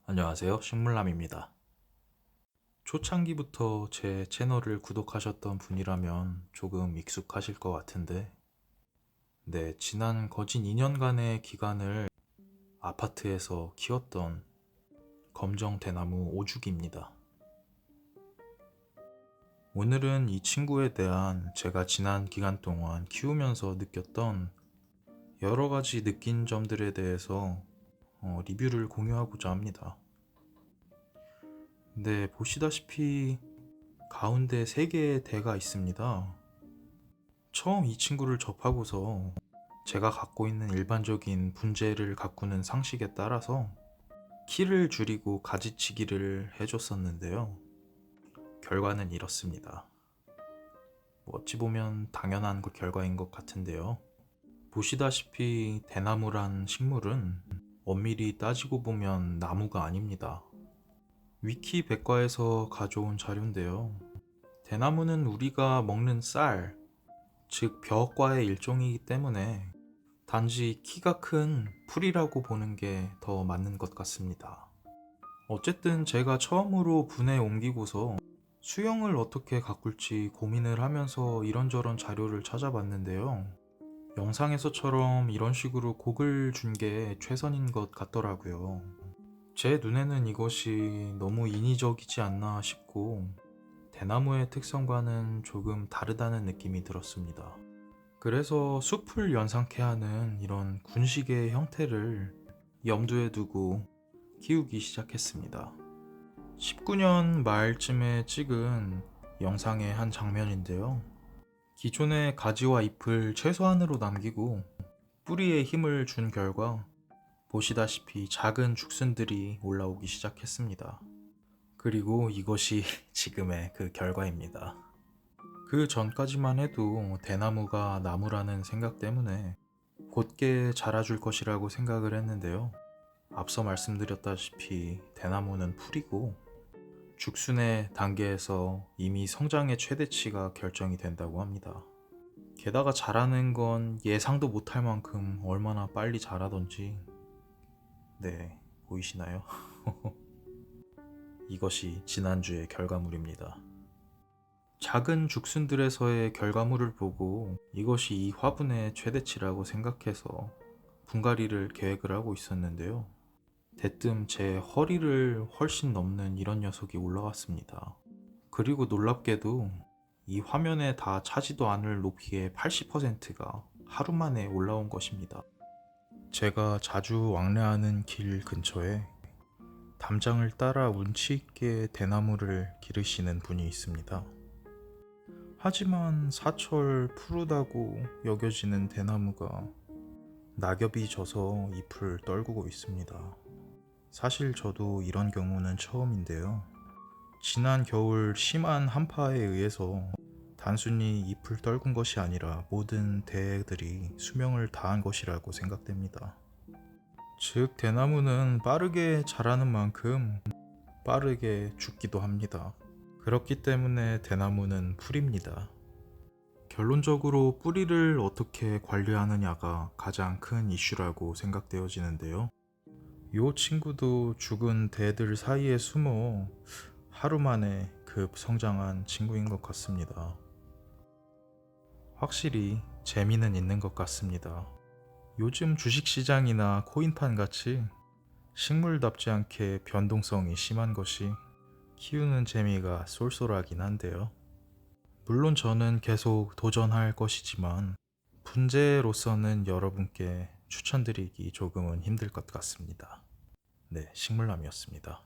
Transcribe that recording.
안녕하세요. 식물남입니다. 초창기부터 제 채널을 구독하셨던 분이라면 조금 익숙하실 것 같은데, 네, 지난 거진 2년간의 기간을 아파트에서 키웠던 검정 대나무 오죽입니다. 오늘은 이 친구에 대한 제가 지난 기간 동안 키우면서 느꼈던 여러 가지 느낀 점들에 대해서 리뷰를 공유하고자 합니다. 네, 보시다시피 가운데 3개의 대가 있습니다. 처음 이 친구를 접하고서 제가 갖고 있는 일반적인 분재를 가꾸는 상식에 따라서 키를 줄이고 가지치기를 해줬었는데요. 결과는 이렇습니다. 어찌 보면 당연한 결과인 것 같은데요. 보시다시피 대나무란 식물은 엄밀히 따지고 보면 나무가 아닙니다. 위키 백과에서 가져온 자료인데요. 대나무는 우리가 먹는 쌀, 즉 벼과의 일종이기 때문에 단지 키가 큰 풀이라고 보는 게 더 맞는 것 같습니다. 어쨌든 제가 처음으로 분에 옮기고서 수영을 어떻게 가꿀지 고민을 하면서 이런저런 자료를 찾아봤는데요. 영상에서처럼 이런 식으로 곡을 준 게 최선인 것 같더라고요. 제 눈에는 이것이 너무 인위적이지 않나 싶고 대나무의 특성과는 조금 다르다는 느낌이 들었습니다. 그래서 숲을 연상케 하는 이런 군식의 형태를 염두에 두고 키우기 시작했습니다. 19년 말쯤에 찍은 영상의 한 장면인데요. 기존의 가지와 잎을 최소한으로 남기고 뿌리에 힘을 준 결과 보시다시피 작은 죽순들이 올라오기 시작했습니다. 그리고 이것이 지금의 그 결과입니다. 그 전까지만 해도 대나무가 나무라는 생각 때문에 곧게 자라줄 것이라고 생각을 했는데요. 앞서 말씀드렸다시피 대나무는 풀이고 죽순의 단계에서 이미 성장의 최대치가 결정이 된다고 합니다. 게다가 자라는 건 예상도 못할 만큼 얼마나 빨리 자라던지, 네, 보이시나요? 이것이 지난주의 결과물입니다. 작은 죽순들에서의 결과물을 보고 이것이 이 화분의 최대치라고 생각해서 분갈이를 계획을 하고 있었는데요. 대뜸 제 허리를 훨씬 넘는 이런 녀석이 올라왔습니다. 그리고 놀랍게도 이 화면에 다 차지도 않을 높이의 80%가 하루 만에 올라온 것입니다. 제가 자주 왕래하는 길 근처에 담장을 따라 운치 있게 대나무를 기르시는 분이 있습니다. 하지만 사철 푸르다고 여겨지는 대나무가 낙엽이 져서 잎을 떨구고 있습니다. 사실 저도 이런 경우는 처음인데요. 지난 겨울 심한 한파에 의해서 단순히 잎을 떨군 것이 아니라 모든 대들이 수명을 다한 것이라고 생각됩니다. 즉, 대나무는 빠르게 자라는 만큼 빠르게 죽기도 합니다. 그렇기 때문에 대나무는 풀입니다. 결론적으로 뿌리를 어떻게 관리하느냐가 가장 큰 이슈라고 생각되어지는데요. 이 친구도 죽은 대들 사이에 숨어 하루 만에 급 성장한 친구인 것 같습니다. 확실히 재미는 있는 것 같습니다. 요즘 주식시장이나 코인판 같이 식물답지 않게 변동성이 심한 것이 키우는 재미가 쏠쏠하긴 한데요. 물론 저는 계속 도전할 것이지만 분재로서는 여러분께 추천드리기 조금은 힘들 것 같습니다. 네, 식물남이었습니다.